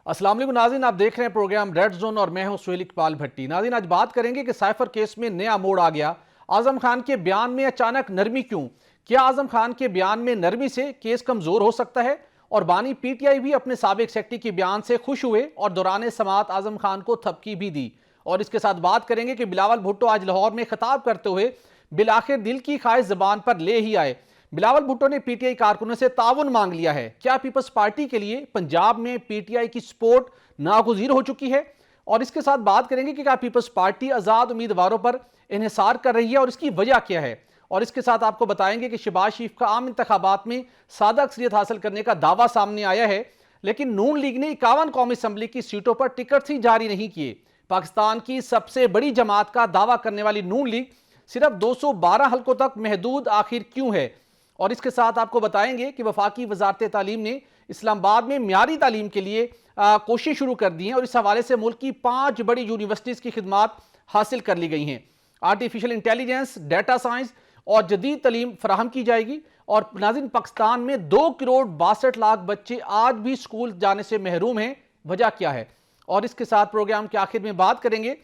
अस्सलाम वालेकुम नाज़रीन, आप देख रहे हैं प्रोग्राम रेड जोन और मैं हूं सुहेल इकबाल भट्टी। नाज़रीन, आज बात करेंगे कि साइफर केस में नया मोड़ आ गया। आजम खान के बयान में अचानक नरमी क्यों? क्या आजम खान के बयान में नरमी से केस कमजोर हो सकता है? और बानी पीटीआई भी अपने साबिक सेक्रेटरी के बयान से खुश हुए और दौरान समात आजम खान को थपकी भी दी। और इसके साथ बात करेंगे कि बिलावल भुट्टो आज लाहौर में खिताब करते हुए बिलाखिर दिल की ख्वाहिश जबान पर ले ही आए। बिलावल भुट्टो ने पीटीआई कारकुनों से ताउन मांग लिया है। क्या पीपल्स पार्टी के लिए पंजाब में पीटीआई की सपोर्ट नागुज़ीर हो चुकी है? और इसके साथ बात करेंगे कि क्या पीपल्स पार्टी आज़ाद उम्मीदवारों पर इन्हिसार कर रही है और इसकी वजह क्या है। और इसके साथ आपको बताएंगे कि शहबाज शरीफ का आम इंतखाबात में सादा अक्सरियत हासिल करने का दावा सामने आया है, लेकिन नून लीग ने 51 कौमी असम्बली की सीटों पर टिकट ही जारी नहीं किए। पाकिस्तान की सबसे बड़ी जमात का दावा करने वाली नून लीग सिर्फ 212 हल्कों तक महदूद आखिर क्यों है। और इसके साथ आपको बताएंगे कि वफाकी वजारत तालीम ने इस्लामाबाद में म्यारी तालीम के लिए कोशिश शुरू कर दी है और इस हवाले से मुल्क की 5 बड़ी यूनिवर्सिटीज़ की खिदमात हासिल कर ली गई हैं। आर्टिफिशियल इंटेलिजेंस, डाटा साइंस और जदीद तालीम फराहम की जाएगी। और नाज़रीन, पाकिस्तान में 2 करोड़ 62 लाख बच्चे आज भी स्कूल जाने से महरूम हैं। वजह क्या है? और इसके साथ प्रोग्राम के आखिर में बात करेंगे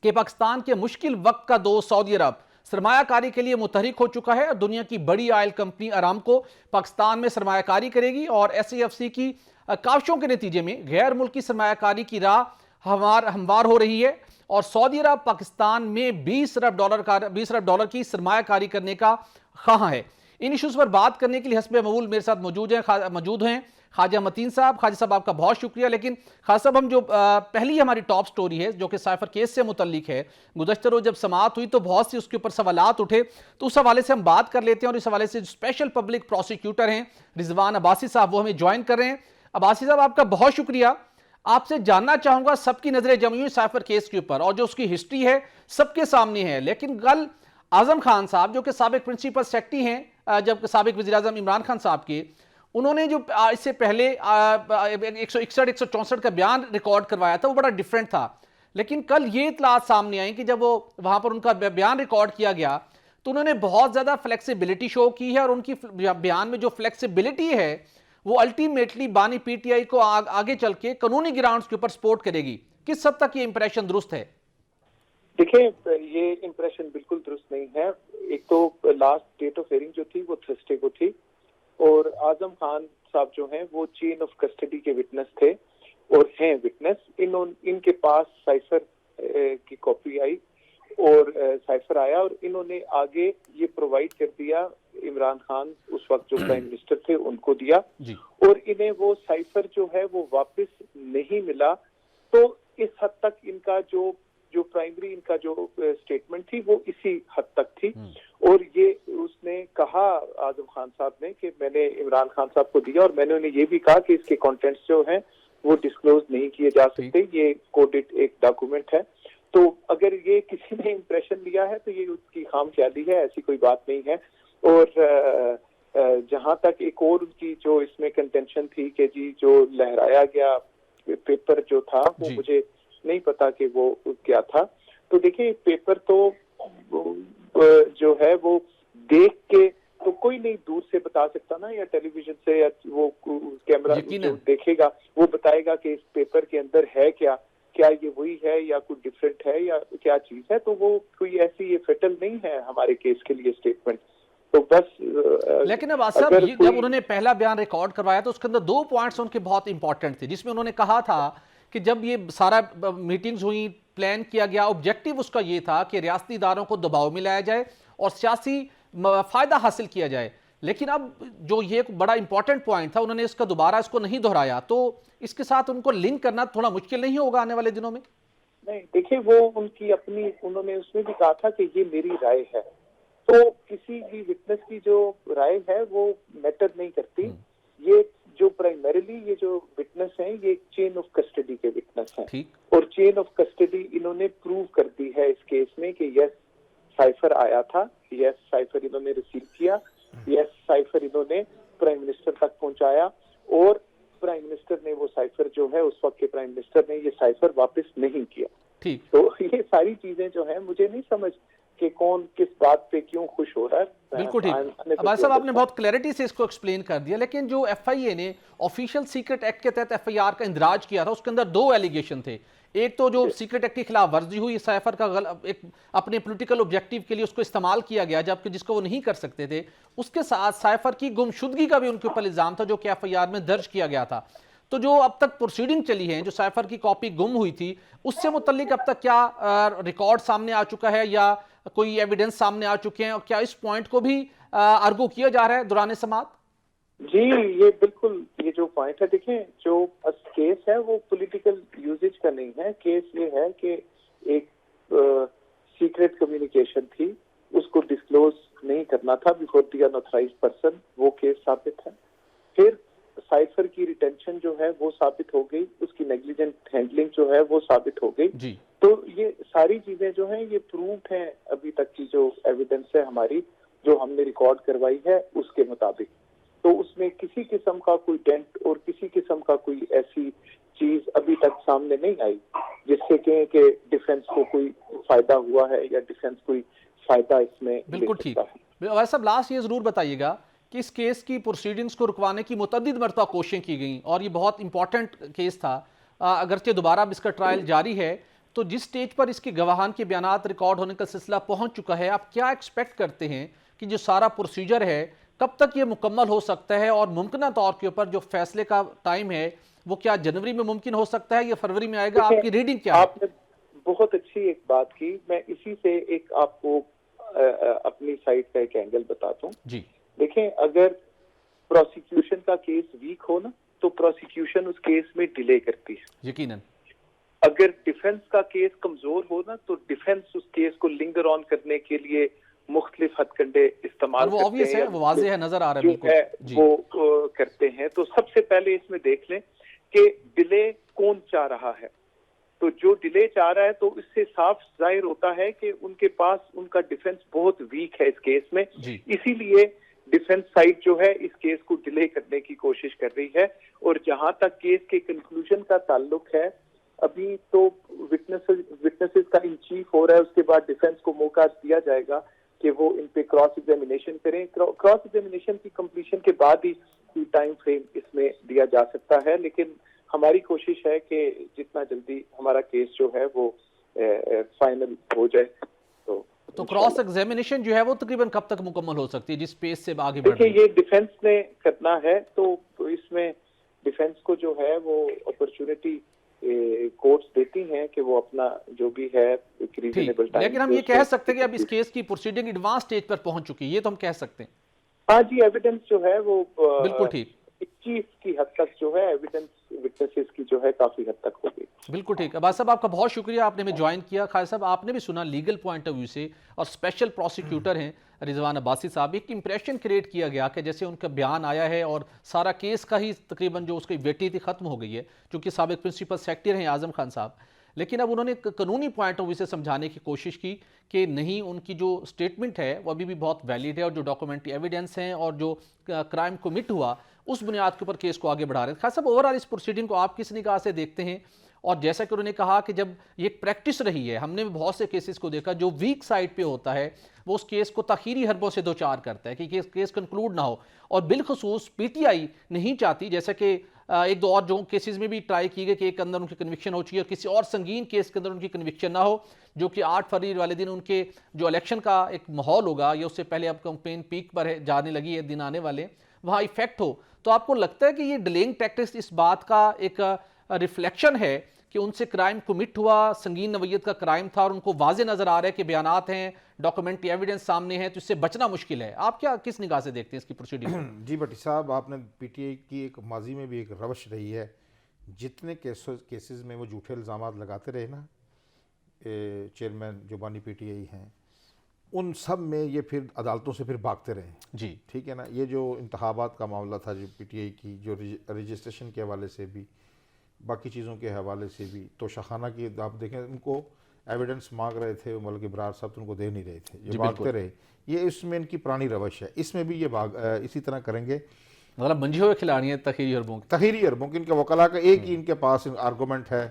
कि पाकिस्तान के मुश्किल वक्त का दोस्त सऊदी अरब सरमायाकारी के लिए मुतहरिक हो चुका है। दुनिया की बड़ी ऑयल कंपनी अरामको पाकिस्तान में सरमायाकारी करेगी और एसएएफसी की काविशों के नतीजे में गैर मुल्की सरमायाकारी की राह हमवार हो रही है। और सऊदी अरब पाकिस्तान में 20 अरब डॉलर की सरमायाकारी करने का ख्वाह है। इन इशूज़ पर बात करने के लिए हस्ब मऊल मेरे साथ मौजूद हैं ख्वाजा मतीन साहब। ख्वाजा साहब, आपका बहुत शुक्रिया। लेकिन ख्वाजा साहब, हम जो पहली हमारी टॉप स्टोरी है जो कि साइफर केस से मुतल्लिक है, गुज़श्ता रोज़ जब समाअत हुई तो बहुत सी उसके ऊपर सवालात उठे, तो उस हवाले से हम बात कर लेते हैं। और इस हवाले से स्पेशल पब्लिक प्रोसिक्यूटर हैं रिजवान अब्बासी साहब, वो हमें ज्वाइन कर रहे हैं। अब्बासी साहब, आपका बहुत शुक्रिया। आपसे जानना चाहूंगा, सबकी नजरें जमी हुई साइफर केस के ऊपर और जो उसकी हिस्ट्री है सबके सामने है, लेकिन कल आजम खान साहब जो कि साबिक प्रिंसिपल सेक्रेटरी हैं जब साबिक वज़ीर आज़म इमरान खान साहब के, उन्होंने जो इससे पहले 161-164 का बयान रिकॉर्ड करवाया था वो बड़ा डिफरेंट था। लेकिन कल ये इतलात सामने आई कि जब वो वहां पर उनका बयान रिकॉर्ड किया गया तो उन्होंने बहुत ज्यादा फ्लेक्सिबिलिटी शो की है और उनकी बयान में जो फ्लेक्सिबिलिटी है वो अल्टीमेटली बानी पीटीआई को आगे चल के कानूनी ग्राउंड्स के ऊपर सपोर्ट करेगी। किस हद तक ये इंप्रेशन दुरुस्त है? देखिए, ये इंप्रेशन बिल्कुल दुरुस्त नहीं है। एक तो लास्ट डेट ऑफ हियरिंग जो थी वो थर्सडे को थी और आजम खान साहब जो हैं वो चेन ऑफ कस्टडी के विटनेस थे और हैं विटनेस। इनके पास साइफर की कॉपी आई और साइफर आया और इन्होंने आगे ये प्रोवाइड कर दिया, इमरान खान उस वक्त जो प्राइम मिनिस्टर थे उनको दिया और इन्हें वो साइफर जो है वो वापस नहीं मिला। तो इस हद तक इनका जो प्राइमरी इनका जो स्टेटमेंट थी वो इसी हद तक थी। और ये उसने कहा आजम खान साहब ने कि मैंने इमरान खान साहब को दिया और मैंने उन्हें ये भी कहा कि इसके कंटेंट्स जो हैं वो डिस्क्लोज नहीं किए जा सकते, ये कोडेड एक डॉक्यूमेंट है। तो अगर ये किसी ने इंप्रेशन लिया है तो ये उसकी खामख्याली है, ऐसी कोई बात नहीं है। और जहां तक एक और उनकी जो इसमें कंटेंशन थी कि जी जो लहराया गया पेपर जो था वो मुझे नहीं पता कि वो क्या था। तो देखिए, पेपर तो जो है वो देख के तो कोई नहीं दूर से बता सकता ना, या टेलीविजन से या वो कैमरा जो देखेगा वो बताएगा कि इस पेपर के अंदर है क्या ये वही है या कुछ डिफरेंट है या क्या चीज है। तो वो कोई ऐसी ये फेटल नहीं है हमारे केस के लिए स्टेटमेंट। तो बस लेकिन अब साहब, जब उन्होंने पहला बयान रिकॉर्ड करवाया तो उसके अंदर 2 पॉइंट्स उनके बहुत इंपॉर्टेंट थे, जिसमें उन्होंने कहा था कि जब ये सारा मीटिंग्स हुई, प्लान किया गया, ऑब्जेक्टिव उसका ये था कि रियासती इदारों को दबाव में लाया जाए और सियासी फायदा हासिल किया जाए। लेकिन अब जो ये एक बड़ा इंपॉर्टेंट पॉइंट था उन्होंने इसका दोबारा इसको नहीं दोहराया, तो इसके साथ उनको लिंक करना थोड़ा मुश्किल नहीं होगा आने वाले दिनों में? नहीं, देखिए, वो उनकी अपनी, उन्होंने उसमें भी कहा था कि ये मेरी राय है। तो किसी भी विटनेस की जो राय है वो मैटर नहीं करती। ये जो प्राइमरीली ये जो विटनेस हैं ये चेन ऑफ कस्टडी के विटनेस हैं और चेन ऑफ कस्टडी इन्होंने प्रूव कर दी है इस केस में कि यस साइफर आया था, यस साइफर इन्होंने रिसीव किया, यस साइफर इन्होंने प्राइम मिनिस्टर तक पहुंचाया और प्राइम मिनिस्टर ने वो साइफर जो है उस वक्त के प्राइम मिनिस्टर ने ये साइफर वापस नहीं किया। तो ये सारी चीजें जो है मुझे नहीं समझ कि कौन किस बात पे क्यों खुश हो रहा है। बिल्कुल ठीक। अब्बास साहब, आपने बहुत क्लैरिटी से इसको एक्सप्लेन कर दिया, लेकिन जो एफआईए ने ऑफिशियल सीक्रेट एक्ट के तहत एफआईआर का इंदराज किया था, उसके अंदर दो एलिगेशन थे। एक तो जो सीक्रेट एक्ट की खिलाफ वर्जी हुई, साइफर का एक अपने पॉलिटिकल ऑब्जेक्टिव के लिए उसको इस्तेमाल किया गया, जबकि जिसको वो नहीं कर सकते थे। उसके साथ साइफर की गुमशुदगी का भी उनके ऊपर इल्जाम था, जो कि एफआईआर में दर्ज किया गया था। तो जो अब तक प्रोसीडिंग चली है, जो साइफर की कॉपी गुम हुई थी, उससे मुतल्लिक अब तक क्या रिकॉर्ड सामने आ चुका है या कोई एविडेंस सामने आ चुके हैं, और क्या इस पॉइंट को भी आर्गू किया जा रहा है दौरान समाअत? जी, ये बिल्कुल, ये जो पॉइंट है, देखें, जो केस है वो पॉलिटिकल यूजेज का नहीं है। केस ये है कि एक सीक्रेट कम्युनिकेशन थी, उसको डिस्क्लोज नहीं करना था बिफोर द अनऑथराइज्ड पर्सन, वो केस साबित है। फिर साइफर की रिटेंशन जो है वो साबित हो गई, उसकी नेग्लिजेंट हैंडलिंग जो है वो साबित हो गई जी। तो ये सारी चीजें जो हैं ये प्रूफ हैं अभी तक की जो एविडेंस है हमारी, जो हमने रिकॉर्ड करवाई है उसके मुताबिक। तो उसमें किसी किस्म का कोई डेंट और किसी किस्म का कोई ऐसी चीज अभी तक सामने नहीं आई जिससे कहें कि डिफेंस को कोई फायदा हुआ है या डिफेंस कोई फायदा इसमें। बिल्कुल ठीक। वैसे लास्ट ये जरूर बताइएगा कि इस केस की प्रोसीडिंग्स को रुकवाने की मुतअद्दिद मरतबा कोशिशें की गई और ये बहुत इंपॉर्टेंट केस था। अगरचे दोबारा अब इसका ट्रायल जारी है, तो जिस स्टेज पर इसके गवाहान के बयानात रिकॉर्ड होने का सिलसिला पहुंच चुका है, आप क्या एक्सपेक्ट करते हैं कि जो सारा प्रोसीजर है कब तक ये मुकम्मल हो सकता है, और मुमकिन तौर के ऊपर जो फैसले का टाइम है वो क्या जनवरी में मुमकिन हो सकता है या फरवरी में आएगा? आपकी रीडिंग क्या है? आपने बहुत अच्छी एक बात की, मैं इसी से एक आपको अपनी साइड का एक एंगल बताता हूँ जी। देखें, अगर प्रोसिक्यूशन का केस वीक हो ना, तो प्रोसिक्यूशन उस केस में डिले करती है यकीनन। अगर डिफेंस का केस कमजोर हो ना, तो डिफेंस उस केस को लिंगर ऑन करने के लिए मुख्तलिफ हथकंडे इस्तेमाल करते हैं, वो वाज़ेह है, नजर आ रहा है, बिल्कुल वो करते हैं। तो सबसे पहले इसमें देख लें कि डिले कौन चाह रहा है। तो जो डिले चाह रहा है, तो इससे साफ जाहिर होता है कि उनके पास उनका डिफेंस बहुत वीक है इस केस में, इसीलिए डिफेंस साइड जो है इस केस को डिले करने की कोशिश कर रही है। और जहां तक केस के कंक्लूजन का ताल्लुक है, अभी तो विटनेसेस का इन चीफ हो रहा है, उसके बाद डिफेंस को मौका दिया जाएगा कि वो इन पे क्रॉस एग्जामिनेशन करें। क्रॉस एग्जामिनेशन की कंप्लीशन के बाद ही टाइम फ्रेम इसमें दिया जा सकता है, लेकिन हमारी कोशिश है कि जितना जल्दी हमारा केस जो है वो फाइनल हो जाए। तो क्रॉस एग्जामिनेशन जो है वो तकरीबन कब तक मुकम्मल हो सकती है, जिस पेस से आगे बढ़ रही है? ये डिफेंस ने करना है, तो इसमें डिफेंस को जो है वो अपॉर्चुनिटी कोर्ट्स देती हैं कि वो अपना जो भी है रीजनेबल टाइम। लेकिन हम ये कह सकते हैं कि अब इस केस की प्रोसीडिंग एडवांस स्टेज पर पहुंच चुकी है, ये तो हम कह सकते हैं। हाँ जी, एविडेंस जो है वो बिल्कुल ठीक, 21 की हद तक जो है एविडेंस विटनेसेस की जो है काफी हद तक हो गई। बिल्कुल ठीक। अब्बास साहब, आपका बहुत शुक्रिया, आपने हमें ज्वाइन किया। खालिद साहब, आपने भी सुना लीगल पॉइंट ऑफ व्यू से, और स्पेशल प्रोसिक्यूटर हैं रिजवान अब्बासी साहब। एक इंप्रेशन क्रिएट किया गया कि जैसे उनका बयान आया है और सारा केस का ही तकरीबन जो उसकी वेटी थी खत्म हो गई है, क्योंकि साबिक प्रिंसिपल सेक्रेटरी हैं आजम खान साहब। लेकिन अब उन्होंने कानूनी पॉइंट ऑफ व्यू से समझाने की कोशिश की कि नहीं, उनकी जो स्टेटमेंट है वो अभी भी बहुत वैलिड है, और जो डॉक्यूमेंट्री एविडेंस हैं और जो क्राइम कमिट हुआ उस बुनियाद के ऊपर केस को आगे बढ़ा रहे हैं। खास साहब, ओवरऑल इस प्रोसीडिंग को आप किस निगाह से देखते हैं? और जैसा कि उन्होंने कहा कि जब ये प्रैक्टिस रही है, हमने भी बहुत से केसेस को देखा, जो वीक साइड पे होता है वो उस केस को ताखीरी हरबों से दो चार करता है कि केस कंक्लूड ना हो। और बिलखसूस पीटीआई नहीं चाहती, जैसे कि एक दो और जो केसेस में भी ट्राई की गई कि एक अंदर उनकी कन्विक्शन हो चुकी है और किसी और संगीन केस के अंदर उनकी कन्विक्शन ना हो, जो कि 8 फरवरी वाले दिन उनके जो इलेक्शन का एक माहौल होगा, या उससे पहले अब कैंपेन पीक पर है, जाने लगी है, दिन आने वाले, वहाँ इफेक्ट हो। तो आपको लगता है कि ये डिलेइंग टैक्टिक्स इस बात का एक रिफ्लेक्शन है कि उनसे क्राइम कमिट हुआ, संगीन नवयत का क्राइम था, और उनको वाजे नजर आ रहा है कि बयानात हैं, डॉक्यूमेंट्री एविडेंस सामने है, तो इससे बचना मुश्किल है? आप क्या किस निगाह से देखते हैं इसकी प्रोसीडिंग? जी भट्टी साहब, आपने पीटीआई की एक माजी में भी एक रवश रही है, जितने केसेस में वो झूठे इल्ज़ामात लगाते रहे ना, चेयरमैन जो बानी पीटीआई हैं, उन सब में ये फिर अदालतों से फिर भागते रहे जी। ठीक है ना। ये जो इंतखाबात का मामला था, जो पीटीआई की जो रजिस्ट्रेशन के हवाले से भी, बाकी चीज़ों के हवाले से भी, तो शाखाना की आप देखें, उनको एविडेंस मांग रहे थे मलिक इब्रार साहब, तो उनको दे नहीं रहे थे, ये भागते रहे। ये इसमें इनकी पुरानी रवश है, इसमें भी ये इसी तरह करेंगे। मतलब मंझे हुए खिलाड़ी हैं तखीरी अरबों की। इनके वकला का एक ही इनके पास आर्गूमेंट है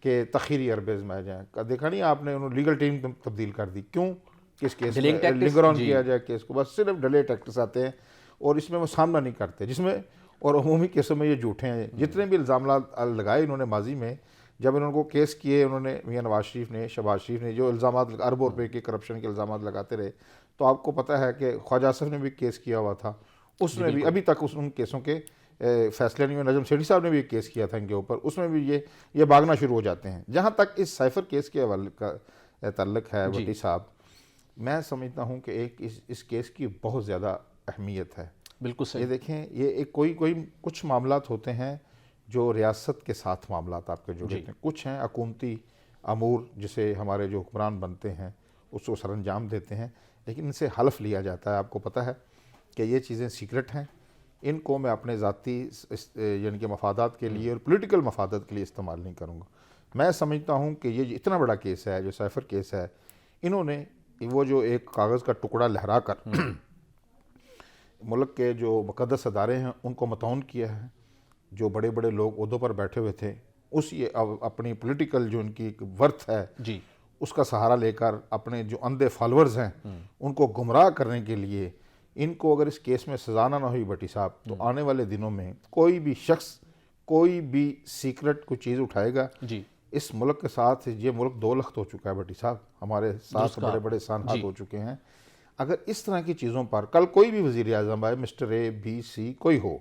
कि तखीरी अरबेज में आ जाए। देखा नहीं आपने, उन्होंने लीगल टीम तब्दील कर दी। क्यों? किस केस Delaying में tactics, लिंगर ऑन जी। किया जाए केस को, बस सिर्फ डिले टैक्टिक्स आते हैं और इसमें वो सामना नहीं करते, जिसमें और अमूमी केसों में ये झूठे हैं। जितने भी इल्ज़ाम लगाए इन्होंने माजी में, जब इन्होंने केस किए उन्होंने, मियां नवाज शरीफ ने, शहबाज शरीफ ने, जो इल्ज़ाम अरबों रुपए के करप्शन के इल्ज़ाम लगाते रहे, तो आपको पता है कि ख्वाजा आसिफ ने भी केस किया हुआ था, उसमें भी अभी तक उन केसों के फैसले नहीं हुए। नजम सेठी साहब ने भी एक केस किया था इनके ऊपर, उसमें भी ये भागना शुरू हो जाते हैं। जहाँ तक इस साइफर केस के हवाले का ताल्लुक है भट्टी साहब, मैं समझता हूँ कि एक इस केस की बहुत ज़्यादा अहमियत है। बिल्कुल सही। ये देखें, ये एक कोई कुछ मामलात होते हैं जो रियासत के साथ मामलात आपके जुड़े होते हैं, कुछ हैं हुकूमती अमूर जिसे हमारे जो हुक्मरान बनते हैं उसको सर अंजाम देते हैं, लेकिन इनसे हल्फ लिया जाता है। आपको पता है कि ये चीज़ें सीक्रेट हैं, इनको मैं अपने ज़ाती यानी कि मफादात के लिए और पॉलिटिकल मफादत के लिए इस्तेमाल नहीं करूँगा। मैं समझता हूँ कि ये इतना बड़ा केस है जो साइफर केस है, इन्होंने वो जो एक कागज़ का टुकड़ा लहरा कर मुल्क के जो मुक़द्दस अदारे हैं उनको मतऊन किया है। जो बड़े बड़े लोग ओहदों पर बैठे हुए थे, उस ये अपनी पॉलिटिकल जो उनकी एक वर्थ है जी, उसका सहारा लेकर अपने जो अंधे फॉलोअर्स हैं उनको गुमराह करने के लिए, इनको अगर इस केस में सजा ना हुई भट्टी साहब, तो आने वाले दिनों में कोई भी शख्स कोई भी सीक्रेट कोई चीज़ उठाएगा जी, इस मुल्क के साथ, ये मुल्क 2 लख्त हो चुका है भट्टी साहब, हमारे साथ बड़े बड़े सानहात हो चुके हैं। अगर इस तरह की चीज़ों पर कल कोई भी वज़ीर आज़म आए, मिस्टर ए बी सी कोई हो,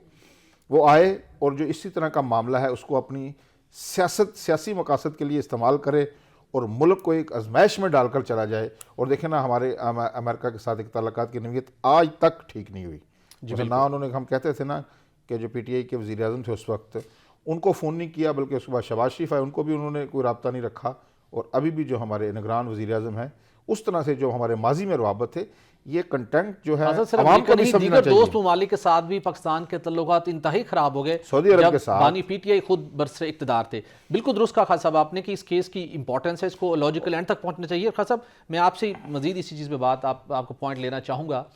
वो आए और जो इसी तरह का मामला है उसको अपनी सियासी मकासद के लिए इस्तेमाल करे और मुल्क को एक आजमाइश में डालकर चला जाए। और देखें ना, हमारे अमेरिका के साथ एक ताल्लुकात की नवीयत आज तक ठीक नहीं हुई। जैसे ना उन्होंने, हम कहते थे ना कि जो PTI के वज़ीर आज़म थे उस वक्त, उनको फ़ोन नहीं किया, बल्कि उसके बाद शहबाज शरीफ आए, उनको भी उन्होंने कोई रब्ता नहीं रखा। और अभी भी जो हमारे निगरान वज़ीर आज़म हैं, उस तरह से जो हमारे माजी में रवाबत थे, ये कंटेंट जो है आवाम को भी समझना चाहिए। दोस्त ममालिक के साथ भी पाकिस्तान के तल्लुकात इंतहाई खराब हो गए सऊदी अरब के साथ, बानी PTI खुद बरसरे इक़्तिदार थे। बिल्कुल दुरुस्त कहा खान साहब आपने कि इस केस की इंपॉर्टेंस है, इसको लॉजिकल एंड तक पहुंचना चाहिए। खान साहब, मैं आपसे मजीद इसी चीज़ पे बात आपको पॉइंट लेना चाहूँगा।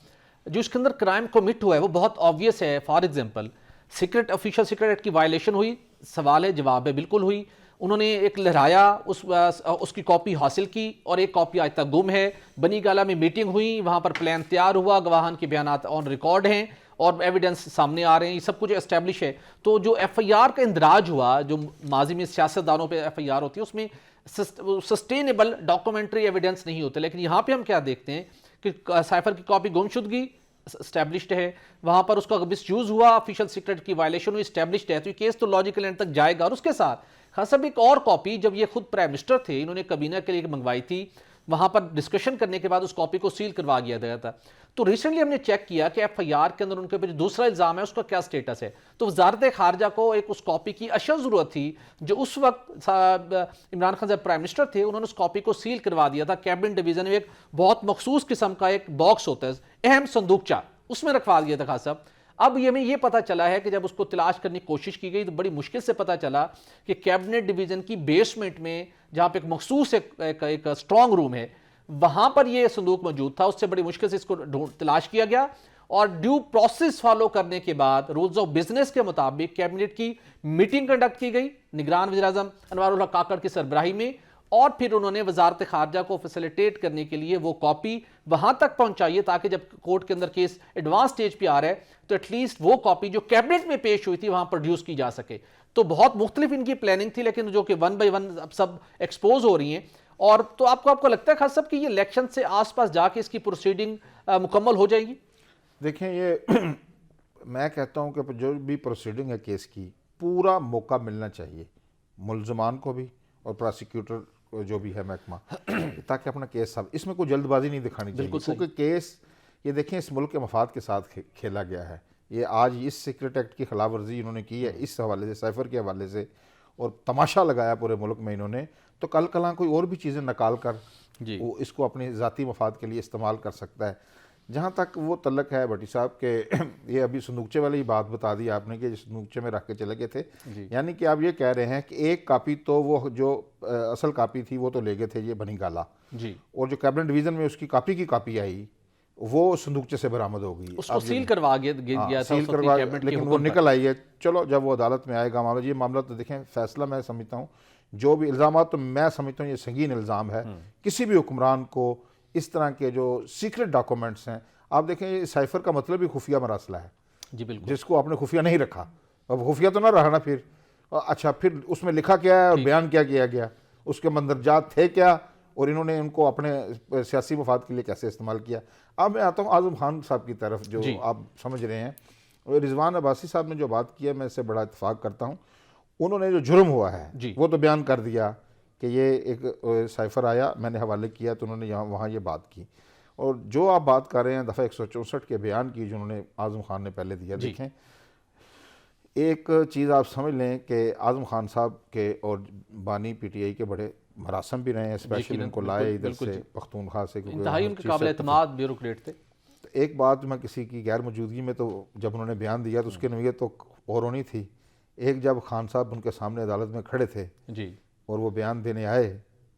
जो इसके अंदर क्राइम कमिट हुआ है वो बहुत ऑब्वियस है। For example, secret official secret act की वायलेशन हुई, सवाल है जवाब है, बिल्कुल हुई। उन्होंने एक लहराया, उसकी कॉपी हासिल की और एक कॉपी आज तक गुम है। बनी गाला में मीटिंग हुई, वहाँ पर प्लान तैयार हुआ, गवाहान के बयानात ऑन रिकॉर्ड हैं और एविडेंस सामने आ रहे हैं, ये सब कुछ एस्टेब्लिश है। तो जो FIR का इंदराज हुआ, जो माजी में सियासतदानों पे FIR होती है, उसमें सस्टेनेबल डॉक्यूमेंट्री एविडेंस नहीं होते। लेकिन यहाँ पे हम क्या देखते हैं कि साइफर की कॉपी गुमशुदगी स्टैब्लिश्ड है, वहाँ पर उसका मिसयूज हुआ, ऑफिशियल सीक्रेट की वायलेशन हुई, स्टैब्लिश्ड है। तो ये केस तो लॉजिकल एंड तक जाएगा। और उसके साथ खास एक और कॉपी, जब ये खुद प्राइम मिनिस्टर थे, इन्होंने kabinah के लिए मंगवाई थी, वहां पर डिस्कशन करने के बाद उस कॉपी को सील करवा दिया गया था। तो रिसेंटली हमने चेक किया कि FIR के अंदर उनके ऊपर दूसरा इल्जाम है, उसका क्या स्टेटस है। तो वजारत खारजा को एक उस कॉपी की अशद जरूरत थी। जो उस वक्त इमरान खान साहब प्राइम मिनिस्टर थे, उन्होंने उस कॉपी को सील करवा दिया था। कैबिनेट डिवीजन में एक बहुत मखसूस किस्म का एक बॉक्स होता है, अहम संदूकचा, उसमें रखवा दिया था खान साहब। अब ये पता चला है कि जब उसको तलाश करने की कोशिश की गई तो बड़ी मुश्किल से पता चला कि कैबिनेट डिवीजन की बेसमेंट में, जहां पे एक मखसूस एक स्ट्रांग रूम है, वहां पर यह संदूक मौजूद था। उससे बड़ी मुश्किल से इसको तलाश किया गया और ड्यू प्रोसेस फॉलो करने के बाद रूल्स ऑफ बिजनेस के मुताबिक कैबिनेट की मीटिंग कंडक्ट की गई निगरान वज़ीर आज़म अनवारुल हक काकड़ की सरबराही में। और फिर उन्होंने वजारत खारजा को फैसिलिटेट करने के लिए वो कॉपी वहां तक पहुंचाई ताकि जब कोर्ट के अंदर केस एडवांस स्टेज पे आ रहा है तो एटलीस्ट वो कॉपी जो कैबिनेट में पेश हुई थी वहां प्रोड्यूस की जा सके। तो बहुत मुख्तलिफ इनकी प्लानिंग थी, लेकिन जो कि 1 बाय 1 अब सब एक्सपोज हो रही हैं। और तो आपको लगता है खास साहब कि ये इलेक्शन से आसपास जाके इसकी प्रोसीडिंग मुकम्मल हो जाएगी? देखें, ये मैं कहता हूं कि जो भी प्रोसीडिंग है केस की, पूरा मौका मिलना चाहिए मुल्ज़मान को भी और प्रोसिक्यूटर जो भी है महकमा, ताकि अपना केस साहब, इसमें कोई जल्दबाजी नहीं दिखानी चाहिए। क्योंकि केस ये देखें इस मुल्क के मफाद के साथ खेला गया है। ये आज इस सीक्रेट एक्ट की खिलाफ वर्जी इन्होंने की है इस हवाले से, साइफर के हवाले से, और तमाशा लगाया पूरे मुल्क में इन्होंने। तो कल कल कोई और भी चीज़ें निकाल कर वो इसको अपने ज़ाती मफाद के लिए इस्तेमाल कर सकता है। जहाँ तक वो तल्लक है भट्टी साहब के, ये अभी संदूकचे वाली ही बात बता दी आपने कि संदूकचे में रख के चले गए थे, यानी कि आप ये कह रहे हैं कि एक कापी तो वो जो असल कापी थी वो तो ले गए थे ये बनी गाला जी, और जो कैबिनेट डिवीज़न में उसकी कापी आई वो संदूकचे से बरामद हो गई, उसको सील करवा गया सील करवा, लेकिन वो निकल आई है। चलो जब वो अदालत में आएगा मामला, ये मामला तो देखें फैसला मैं समझता हूँ जो भी इल्ज़ाम, तो मैं समझता हूँ ये संगीन इल्ज़ाम है। किसी भी हुक्मरान को इस तरह के जो सीक्रेट डॉक्यूमेंट्स हैं, आप देखें ये साइफर का मतलब ही खुफिया मरासला है, जी बिल्कुल, जिसको आपने खुफिया नहीं रखा, अब खुफिया तो ना रहा ना फिर। अच्छा, फिर उसमें लिखा क्या है और बयान क्या किया गया, उसके मंदरजात थे क्या, और इन्होंने उनको अपने सियासी मफाद के लिए कैसे इस्तेमाल किया। अब मैं आता हूँ आज़म खान साहब की तरफ, जो आप समझ रहे हैं। रिजवान अब्बासी साहब ने जो बात की है, मैं इससे बड़ा इत्तेफाक करता हूँ। उन्होंने जो जुर्म हुआ है वो तो बयान कर दिया कि ये एक साइफर आया, मैंने हवाले किया, तो उन्होंने यहाँ वहाँ ये बात की। और जो आप बात कर रहे हैं दफ़ा 164 के बयान की, जिन्होंने आज़म खान ने पहले दिया, देखें एक चीज़ आप समझ लें कि आज़म खान साहब के और बानी पीटीआई के बड़े मरासम भी रहे हैं, स्पेशली उनको लाए इधर से पख्तूनख्वा से, इंतहाई उनके काबिल एतमाद ब्यूरोक्रेट थे। एक बात मैं किसी की गैर मौजूदगी में, तो जब उन्होंने बयान दिया तो उसकी नवीयत तो और होनी थी। एक जब खान साहब उनके सामने अदालत में खड़े थे जी और वो बयान देने आए,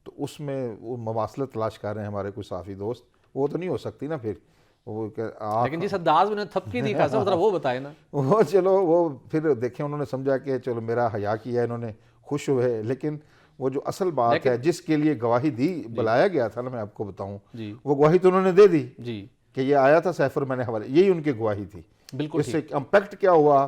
तो उसमें वो मवासलत तलाश कर रहे हैं हमारे कोई साफ़ी दोस्त, वो तो नहीं हो सकती ना फिर। वो लेकिन जिस अंदाज में थपकी दी खासा, वो बताए ना, वो चलो वो फिर देखें, उन्होंने समझा कि चलो मेरा हया किया, इन्होंने खुश हुए। लेकिन वो जो असल बात है जिसके लिए गवाही दी, बुलाया गया था ना, मैं आपको बताऊं, वो गवाही तो उन्होंने दे दी कि ये आया था साइफर, मैंने हवाले, यही उनकी गवाही थी। बिल्कुल। इससे इम्पैक्ट क्या हुआ,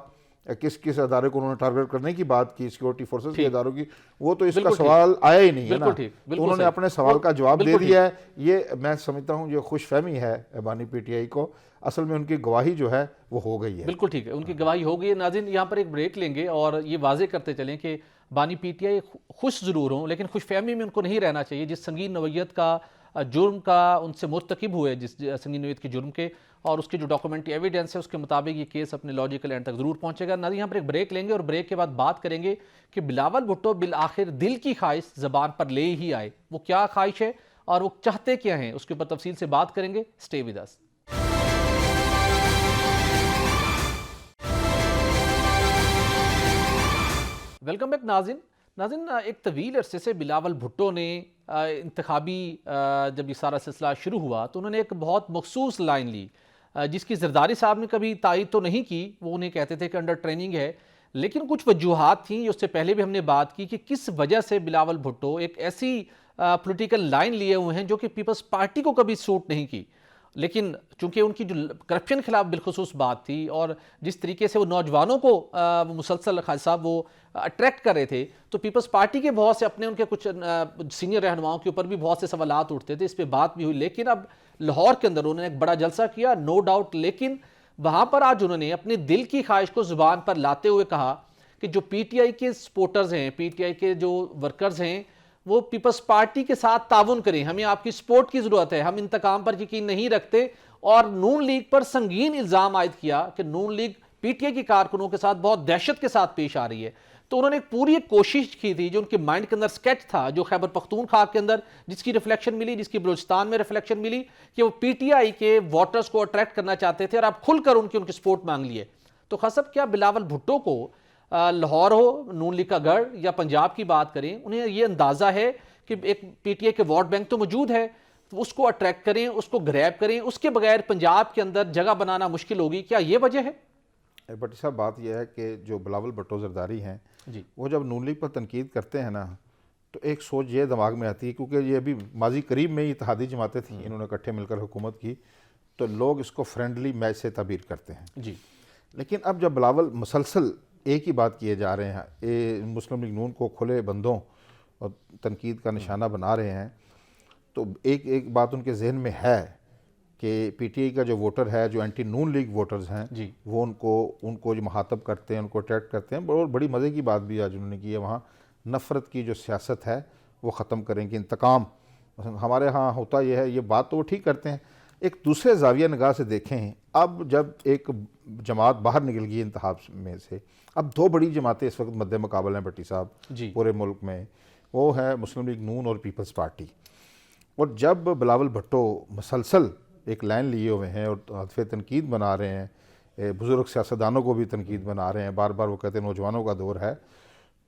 किस किस अदारे को उन्होंने टारगेट करने की बात की, सिक्योरिटी फोर्सेस के अदारों की, वो तो इसका सवाल आया ही नहीं है ना। तो उन्होंने अपने सवाल का जवाब दे दिया है। ये मैं समझता हूँ ये खुशफहमी है बानी पीटीआई को, असल में उनकी गवाही जो है वो हो गई है। बिल्कुल ठीक है, उनकी गवाही हो गई है। नाज़रीन, यहाँ पर एक ब्रेक लेंगे और ये वाजे करते चलें कि बानी पीटीआई खुश ज़रूर हों, लेकिन खुशफहमी में उनको नहीं रहना चाहिए। जिस संगीन नौयत का जुर्म का उनसे मुर्तकिब हुए, जिस संगीन नौयत के जुर्म के, और उसके जो डॉक्यूमेंट्री एविडेंस है, उसके मुताबिक ये केस अपने लॉजिकल एंड तक ज़रूर पहुँचेगा। नाज़रीन, यहाँ पर एक ब्रेक लेंगे और ब्रेक के बाद बात करेंगे कि बिलावल भुट्टो बिल आखिर दिल की ख्वाहिश ज़बान पर ले ही आए। वो क्या ख्वाहिश है और वो चाहते क्या हैं, उसके ऊपर तफसील से बात करेंगे। Stay with us. Welcome back नाज़रीन। नाज़रीन, एक तवील अरसे से बिलावल भुट्टो ने इंतखाबी जब ये सारा सिलसिला शुरू हुआ तो उन्होंने एक बहुत मखसूस लाइन ली, जिसकी जरदारी साहब ने कभी तायद तो नहीं की। वो उन्हें कहते थे कि अंडर ट्रेनिंग है, लेकिन कुछ वजूहात थी, उससे पहले भी हमने बात की कि किस वजह से बिलावल भुट्टो एक ऐसी पॉलिटिकल लाइन लिए हुए हैं जो कि पीपल्स पार्टी को कभी सूट नहीं की। लेकिन चूंकि उनकी जो करप्शन के खिलाफ बिलखुसूस बात थी और जिस तरीके से वो नौजवानों को मुसलसल खान साहब वो अट्रैक्ट कर रहे थे, तो पीपल्स पार्टी के बहुत से अपने उनके कुछ सीनियर रहनुमाओं के ऊपर भी बहुत से सवालात उठते थे। इस पर बात भी हुई। लेकिन अब लाहौर के अंदर उन्होंने एक बड़ा जलसा किया, नो डाउट, लेकिन वहाँ पर आज उन्होंने अपने दिल की ख्वाहिश को ज़ुबान पर लाते हुए कहा कि जो पीटीआई के सपोर्टर्स हैं, पीटीआई के जो वर्कर्स हैं, वो पीपल्स पार्टी के साथ ताउन करें, हमें आपकी सपोर्ट की जरूरत है, हम इंतकाम पर यकीन नहीं रखते। और नून लीग पर संगीन इल्जाम आयद किया कि नून लीग पीटीआई की कारकुनों के साथ बहुत दहशत के साथ पेश आ रही है। तो उन्होंने एक पूरी कोशिश की थी, जो उनके माइंड के अंदर स्केच था, जो खैबर पख्तूनख्वा के अंदर जिसकी रिफ्लेक्शन मिली, जिसकी बलूचिस्तान में रिफ्लेक्शन मिली, कि वो पीटीआई के वोटर्स को अट्रैक्ट करना चाहते थे और आप खुलकर उनकी सपोर्ट मांग लिए। तो खसब क्या बिलावल भुट्टो को लाहौर हो, नून लीग का गढ़, या पंजाब की बात करें, उन्हें यह अंदाजा है कि एक पीटीआई के वोट बैंक तो मौजूद है, तो उसको अट्रैक्ट करें, उसको ग्रैब करें, उसके बगैर पंजाब के अंदर जगह बनाना मुश्किल होगी। क्या ये वजह है? भट्टी साहब, बात यह है कि जो बिलावल भुट्टो जरदारी हैं जी, वो जब नून लीग पर तनकीद करते हैं ना, तो एक सोच ये दिमाग में आती है, क्योंकि ये अभी माजी करीब में ही इत्तेहादी जमातें थी, इन्होंने इकट्ठे मिलकर हुकूमत की, तो लोग इसको फ्रेंडली मैच से ताबीर करते हैं जी। लेकिन अब जब बिलावल मुसलसल एक ही बात किए जा रहे हैं, ये मुस्लिम लीग नून को खुले बंदों और तनकीद का निशाना बना रहे हैं, तो एक बात उनके जहन में है कि पीटीआई का जो वोटर है, जो एंटी नून लीग वोटर्स हैं, वो उनको जो मुखातब करते हैं, उनको अट्रैक्ट करते हैं। और बड़ी मज़े की बात भी आज उन्होंने की है, वहाँ नफ़रत की जो सियासत है वो ख़त्म करेंगे, इंतकाम हमारे यहाँ होता यह है, ये बात तो वो ठीक करते हैं। एक दूसरे जाविया निगाह से देखें, अब जब एक जमात बाहर निकल गई इंतखाब में से, अब दो बड़ी जमातें इस वक्त मद्दे मुकाबले हैं भट्टी साहब पूरे मुल्क में, वो है मुस्लिम लीग नून और पीपल्स पार्टी। और जब बिलावल भुट्टो मुसलसल एक लाइन लिए हुए हैं और हदफ़े तनकीद बना रहे हैं, बुज़ुर्ग सियासतदानों को भी तनकीद बना रहे हैं, बार बार वो कहते हैं नौजवानों का दौर है,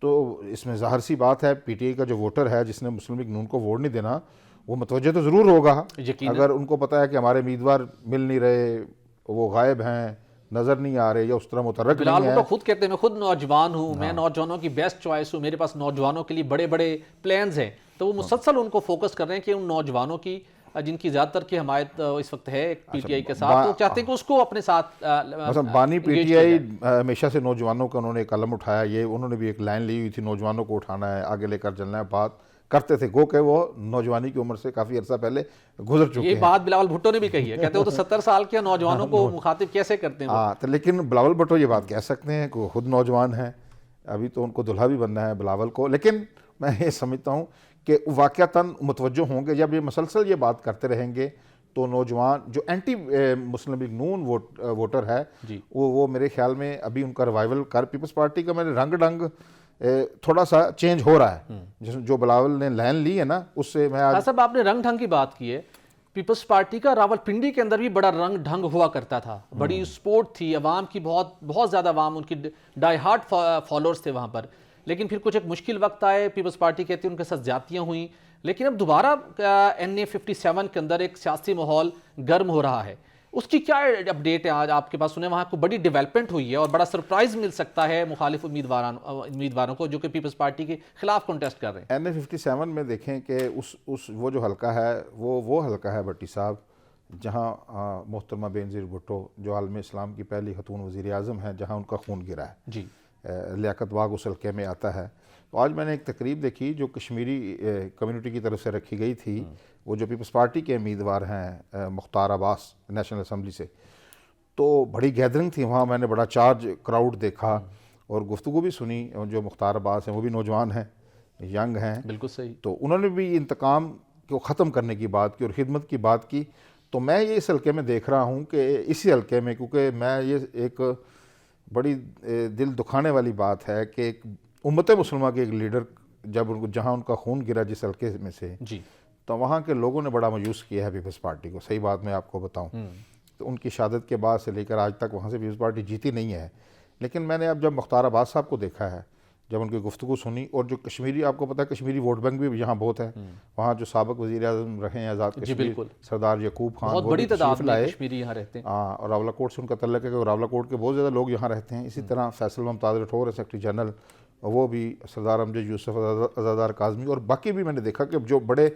तो इसमें ज़ाहिर सी बात है पीटीआई का जो वोटर है जिसने मुस्लिम लीग नून को वोट नहीं देना, वो मुतवज्जह तो ज़रूर होगा। अगर उनको पता है कि हमारे उम्मीदवार मिल नहीं रहे, वो गायब हैं, नज़र नहीं आ रहे, या उस तरह मुतरक नहीं है। तो खुद कहते हैं मैं खुद नौजवान हूँ, मैं नौजवानों की बेस्ट चॉइस हूँ, मेरे पास नौजवानों के लिए बड़े बड़े प्लान्स हैं, तो वो मुसलसल उनको फोकस कर रहे हैं कि उन नौजवानों की जिनकी ज़्यादातर की हमायत इस वक्त है पीटीआई के साथ, तो चाहते हैं कि उसको अपने साथ मतलब बानी पीटीआई हमेशा से नौजवानों का उन्होंने कलम उठाया, ये उन्होंने भी एक लाइन ली हुई थी, नौजवानों को उठाना है, आगे लेकर चलना है, बात करते थे। गो के वो नौजवानी की उम्र से काफ़ी अर्सा पहले गुजर चुके ये हैं। बात बिलावल भुट्टो ने भी कही है, कहते हो तो 70 साल के नौजवानों को मुखातिब कैसे करते हैं वो? हाँ, तो लेकिन बिलावल भुट्टो ये बात कह सकते हैं कि वो खुद नौजवान हैं, अभी तो उनको दुल्हा भी बनना है बिलावल को। लेकिन मैं ये समझता हूँ कि वाक़तन मुतवज्जो होंगे, जब ये मसलसल ये बात करते रहेंगे तो नौजवान जो एंटी मुस्लिम लीग नून वोटर है जी। वो मेरे ख्याल में अभी उनका रिवाइवल कर, पीपल्स पार्टी का मैंने रंग ढंग थोड़ा सा चेंज हो रहा है। जो बिलावल ने लाइन ली है ना, उससे मैं आज साहब आपने रंग ढंग की बात की है, पीपल्स पार्टी का रावलपिंडी के अंदर भी बड़ा रंग ढंग हुआ करता था, बड़ी सपोर्ट थी अवाम की, बहुत बहुत ज़्यादा अवाम उनकी डाई हार्ट फॉलोअर्स थे वहाँ पर। लेकिन फिर कुछ एक मुश्किल वक्त आए, पीपल्स पार्टी कहती है उनके साथ ज्यादतियाँ हुई, लेकिन अब दोबारा NA 57 के अंदर एक सियासी माहौल गर्म हो रहा है। उसकी क्या अपडेट है आज आपके पास? सुने वहाँ को बड़ी डेवलपमेंट हुई है और बड़ा सरप्राइज मिल सकता है मुखालिफ उम्मीदवारों को जो कि पीपल्स पार्टी के खिलाफ कॉन्टेस्ट कर रहे हैं। NA 57 में देखें कि उस वो जो हल्का है वो हल्का है भट्टी साहब, जहाँ मोहतरमा बेनज़ीर भुट्टो जो आलम इस्लाम की पहली खतून वज़ीर आज़म है, जहाँ उनका खून गिरा है जी, लियाकत बाग उस हल्के में आता है। तो आज मैंने एक तकरीब देखी जो कश्मीरी कम्युनिटी की तरफ से रखी गई थी, वो जो पीपल्स पार्टी के उम्मीदवार हैं मुख्तार अब्बास नेशनल असम्बली से, तो बड़ी गैदरिंग थी वहाँ, मैंने बड़ा चार्ज क्राउड देखा और गुफ्तगू भी सुनी। जो मुख्तार अब्बास हैं वो भी नौजवान हैं, यंग हैं, बिल्कुल सही, तो उन्होंने भी इंतकाम को ख़त्म करने की बात की और खिदमत की बात की। तो मैं ये इस हल्के में देख रहा हूँ कि इसी हल्के में, क्योंकि मैं ये एक बड़ी दिल दुखाने वाली बात है कि एक उम्मत मुसलमान के एक लीडर जब उनको जहाँ उनका खून गिरा जिस हल्के में से जी, तो वहाँ के लोगों ने बड़ा मायूस किया है पीपल्स पार्टी को। सही बात मैं आपको बताऊँ तो उनकी शहादत के बाद से लेकर आज तक वहाँ से पीपल्स पार्टी जीती नहीं है। लेकिन मैंने अब जब मुख्तार अब्बास साहब को देखा है, जब उनकी गुफ्तगू सुनी, और जो कश्मीरी, आपको पता है कश्मीरी वोट बैंक भी यहाँ बहुत है, वहाँ जो साबिक वज़ीर आज़म रहे हैं आज़ाद कश्मीर सरदार यकूब खान, बहुत बड़ी तादाद में कश्मीरी यहाँ रहते हैं। हाँ, और रावलाकोट से उनका तल्लक है, रावलाकोट के बहुत ज़्यादा लोग यहाँ रहते हैं। इसी तरह फैसल मुमताज़ राठौर है सेक्रेटरी जनरल, वो भी सरदार अमजद यूसुफ अज़ादार काज़मी, और बाकी भी मैंने देखा कि जो बड़े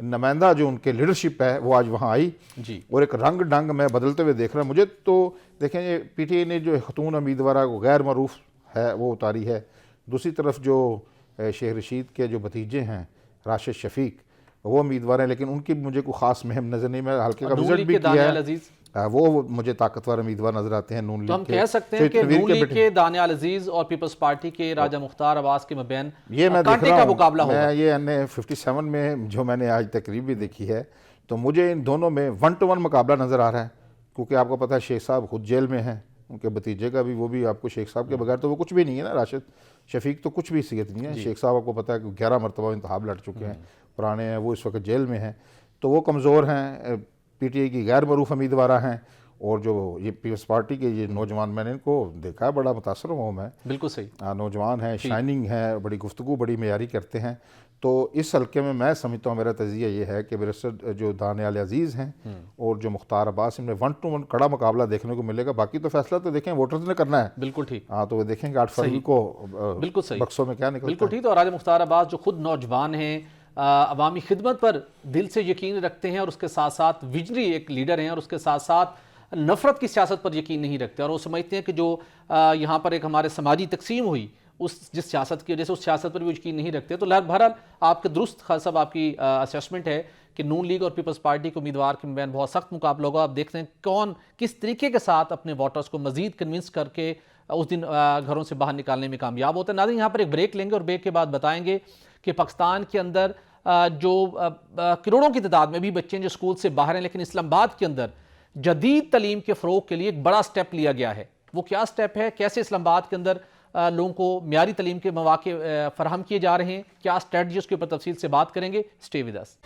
नुमाइंदा जो उनके लीडरशिप है वो आज वहाँ आई जी, और एक रंग ढंग मैं बदलते हुए देख रहा हूँ। मुझे तो देखें, ये PTI ने जो खतून उम्मीदवार को गैर मरूफ है वो उतारी है। दूसरी तरफ जो शेख रशीद के जो भतीजे हैं राशिद शफीक, वो उम्मीदवार हैं, लेकिन उनकी मुझे कोई ख़ास मुहिम नज़र नहीं। मैं हल्के का विजिट भी किया है, वो मुझे ताकतवर उम्मीदवार नजर आते हैं नून लीग तो हम के। कह सकते हैं कि नून लीग के दानियाल अजीज और पीपल्स पार्टी के राजा मुख्तार अब्बास के मबैन ये मैं देख कांटे रहा का हूं, मुकाबला होगा। मैं ये NA 57 में जो मैंने आज तकरीब भी देखी है, तो मुझे इन दोनों में 1-to-1 मुकाबला नज़र आ रहा है। क्योंकि आपको पता है शेख साहब खुद जेल में हैं, उनके भतीजे का भी, वो भी आपको शेख साहब के बगैर तो वो कुछ भी नहीं है ना। राशिद शफीक तो कुछ भी सीयत नहीं है। शेख साहब आपको पता है कि 11 मरतबा इंतखाब लड़ चुके हैं, पुराने हैं, वो इस वक्त जेल में हैं, तो वो कमज़ोर हैं। PTI की गैर मरूफ उम्मीदवार हैं, और जो ये पीपल्स पार्टी के ये नौजवान, मैंने इनको देखा है, बड़ा मुतासर हुआ हूँ मैं। बिल्कुल सही, नौजवान हैं, शाइनिंग है, बड़ी गुफ्तगू बड़ी मेयारी करते हैं। तो इस हल्के में मैं समझता हूँ, मेरा तजिया ये है कि बैरिस्टर जो दानियाल अजीज़ हैं और जो मुख्तार अब्बास, इनमें 1-to-1 कड़ा मुकाबला देखने को मिलेगा। बाकी तो फैसला तो देखें वोटर्स ने करना है। बिल्कुल ठीक, हाँ, तो वो देखेंगे 8 फरवरी को बिल्कुल सही, बक्सों में क्या निकलता बिल्कुल ठीक। तो राजा मुख्तार अब्बास जो खुद नौजवान हैं, अवामी खिदमत पर दिल से यकीन रखते हैं और उसके साथ साथ विजनरी एक लीडर हैं, और उसके साथ साथ नफ़रत की सियासत पर यकीन नहीं रखते, और वो समझते हैं कि जो यहाँ पर एक हमारे समाजी तकसीम हुई उस जिस सियासत की वजह से, उस सियासत पर भी यकीन नहीं रखते। तो बहरहाल आपके दुरुस्त खासा आपकी असेसमेंट है कि नून लीग और पीपल्स पार्टी के उम्मीदवार के मबैन बहुत सख्त मुकाबला होगा। आप देखते हैं कौन किस तरीके के साथ अपने वोटर्स को मजीद कन्विंस करके उस दिन घरों से बाहर निकालने में कामयाब होता है। नाज़रीन, यहाँ पर एक ब्रेक लेंगे और ब्रेक के बाद बताएंगे कि पाकिस्तान के अंदर जो करोड़ों की तादाद में भी बच्चे हैं जो स्कूल से बाहर हैं, लेकिन इस्लामाबाद के अंदर जदीद तलीम के फ़रोग के लिए एक बड़ा स्टेप लिया गया है। वो क्या स्टेप है, कैसे इस्लामाबाद के अंदर लोगों को म्यारी तलीम के मौके फराहम किए जा रहे हैं, क्या स्ट्रेटजी, उसके ऊपर तफसील से बात करेंगे। Stay with us.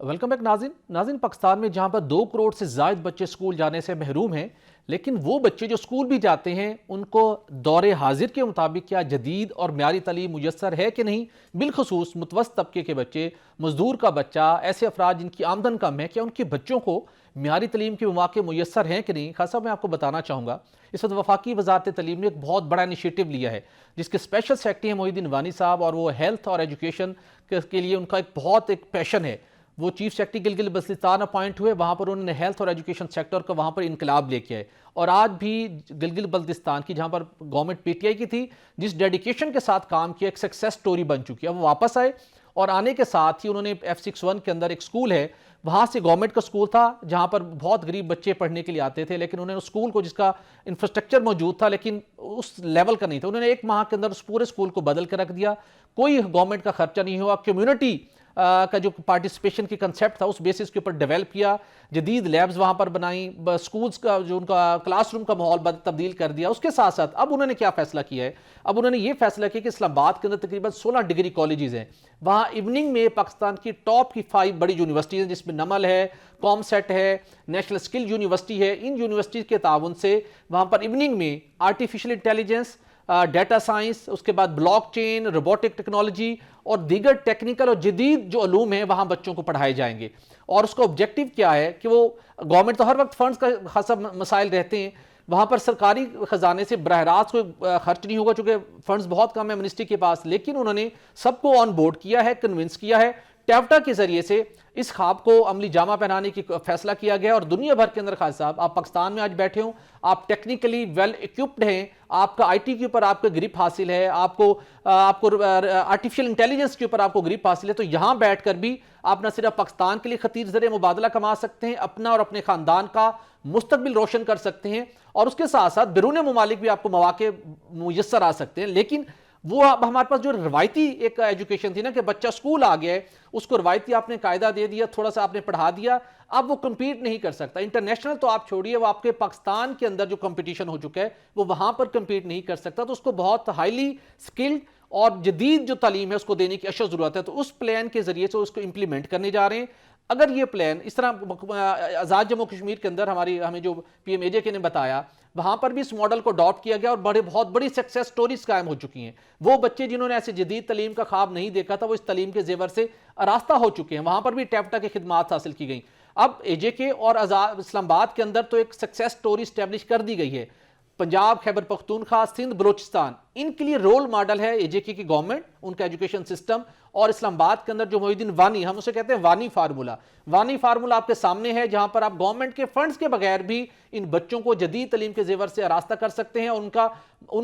Welcome back नाजिन पाकिस्तान में जहां पर 2 करोड़ से ज़ायद बच्चे स्कूल जाने से महरूम हैं, लेकिन वो बच्चे जो स्कूल भी जाते हैं उनको दौरे हाजिर के मुताबिक क्या जदीद और म्यारी तालीम मुयस्सर है कि नहीं। बिलखसूस मुतवस्त तबके के बच्चे, मजदूर का बच्चा, ऐसे अफराद जिनकी आमदन कम है, क्या उनके बच्चों को म्यारी तालीम के मौके मुयस्सर हैं कि नहीं। खास मैं आपको बताना चाहूँगा, इस वक्त वफाकी वजारत तालीम ने एक बहुत बड़ा इनिशिएटिव लिया है जिसके स्पेशल सेक्रेटरी हैं मोहिउद्दीन वानी साहब, और वो हेल्थ और एजुकेशन के लिए उनका एक पैशन है। वो chief secretary Gilgit Baltistan appoint हुए, वहाँ पर उन्होंने हेल्थ और एजुकेशन सेक्टर का वहाँ पर इनकलाब लेके आए। और आज भी गिलगित बल्तिस्तान की, जहाँ पर गवर्नमेंट पीटीआई की थी, जिस डेडिकेशन के साथ काम किया, एक सक्सेस स्टोरी बन चुकी है। वो वापस आए और आने के साथ ही उन्होंने F61 के अंदर एक स्कूल है, वहाँ से गवर्नमेंट का स्कूल था जहाँ पर बहुत गरीब बच्चे पढ़ने के लिए आते थे, लेकिन उन्होंने उस स्कूल को, जिसका इंफ्रास्ट्रक्चर मौजूद था लेकिन उस लेवल का नहीं था, उन्होंने 1 माह के अंदर उस पूरे स्कूल को बदल कर रख दिया। कोई गवर्नमेंट का खर्चा नहीं हुआ, कम्युनिटी का जो पार्टिसिपेशन की कंसेप्ट था उस बेसिस के ऊपर डेवलप किया, जदीद लैब्स वहाँ पर बनाई, स्कूल्स का जो उनका क्लासरूम का माहौल तब्दील कर दिया। उसके साथ साथ अब उन्होंने क्या फैसला किया है, अब उन्होंने ये फैसला किया कि इस्लामाबाद के अंदर तकरीबन 16 डिग्री कॉलेजेस हैं, वहाँ इवनिंग में पाकिस्तान की टॉप की 5 बड़ी यूनिवर्सिटीज़ हैं, जिसमें नमल है, कॉमसेट है, नेशनल स्किल यूनिवर्सिटी है। इन यूनिवर्सिटीज़ के ताउन से वहाँ पर इवनिंग में आर्टिफिशियल इंटेलिजेंस, डाटा साइंस, उसके बाद ब्लॉकचेन, रोबोटिक टेक्नोलॉजी और दीगर टेक्निकल और जदीद जो उलूम हैं वहाँ बच्चों को पढ़ाए जाएंगे। और उसका ऑब्जेक्टिव क्या है कि वो गवर्नमेंट तो हर वक्त फंड्स का खासा मसाइल रहते हैं, वहाँ पर सरकारी ख़जाने से बरह रास्त कोई खर्च नहीं होगा चूँकि फंड्स बहुत कम है मिनिस्ट्री के पास, लेकिन उन्होंने सबको ऑन बोर्ड किया है, कन्विंस किया है। टैफ्टा के जरिए से इस ख्वाब को अमली जामा पहनाने की फैसला किया गया। और दुनिया भर के अंदर, खास साहब आप पाकिस्तान में आज बैठे हो, आप टेक्निकली वेल इक्विप्ड हैं, आपका आईटी के ऊपर आपको ग्रिप हासिल है, आपको आर्टिफिशियल इंटेलिजेंस के ऊपर आपको ग्रिप हासिल है, तो यहाँ बैठकर भी आप न सिर्फ पाकिस्तान के लिए खतीर ज़रिए मुबादला कमा सकते हैं, अपना और अपने ख़ानदान का मुस्तकबिल रोशन कर सकते हैं, और उसके साथ साथ बैरून मुमालिक भी आपको मौके मुयस्सर आ सकते हैं। लेकिन वो अब हमारे पास जो रवायती एक एजुकेशन थी ना, कि बच्चा स्कूल आ गया है, उसको रवायती आपने कायदा दे दिया, थोड़ा सा आपने पढ़ा दिया, अब वो compete नहीं कर सकता। इंटरनेशनल तो आप छोड़िए, वो आपके पाकिस्तान के अंदर जो कंपटीशन हो चुका है वो वहां पर compete नहीं कर सकता। तो उसको बहुत हाईली स्किल्ड और जदीद जो तालीम है उसको देने की अशद जरूरत है। तो उस प्लान के जरिए से उसको इंप्लीमेंट करने जा रहे हैं। अगर ये प्लान इस तरह, आज़ाद जम्मू कश्मीर के अंदर हमें जो PMAJK ने बताया, वहां पर भी इस मॉडल को अडॉप्ट किया गया और बहुत बड़ी सक्सेस स्टोरीज कायम हो चुकी हैं। वो बच्चे जिन्होंने ऐसे जदीद तालीम का ख्वाब नहीं देखा था, वो इस तालीम के जेवर से आरास्ता हो चुके हैं। वहां पर भी टैफ्टा की खिदमात हासिल की गई। अब AJK और इस्लामाबाद के अंदर तो एक सक्सेस स्टोरी स्टैब्लिश कर दी गई है। पंजाब, खैबर पख्तूनख्वा, सिंध, बलोचिस्तान, इनके लिए रोल मॉडल है AJK की गवर्नमेंट, उनका एजुकेशन सिस्टम। और इस्लामाबाद के अंदर जो मोहिउद्दीन वानी, हम उसे कहते हैं वानी फार्मूला आपके सामने है, जहां पर आप गवर्नमेंट के फंड्स के बगैर भी इन बच्चों को जदीद तालीम के जेवर से आरास्ता कर सकते हैं, उनका